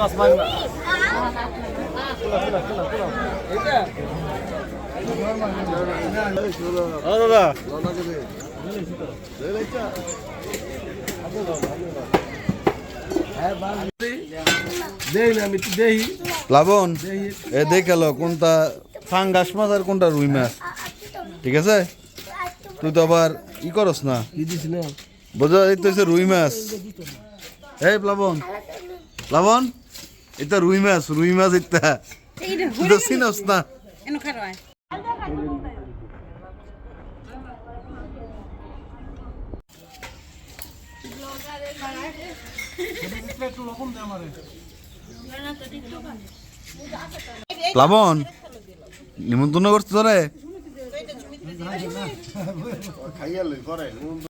মাছ মাংনা দাদা প্লাবন এ দেখালো কোনটা ফাঙ্গাস মাছ আর কোনটা রুই মাছ, ঠিক আছে? তুই তো আবার ই করস না, বোঝা এই তো হচ্ছে রুই মাছ। এই প্লাবন প্লাবন এটা রুই মাছ, রুই মাছ এটা তুই তো চিনস না। প্লাবন নিমন্ত্রণ করতে তোরে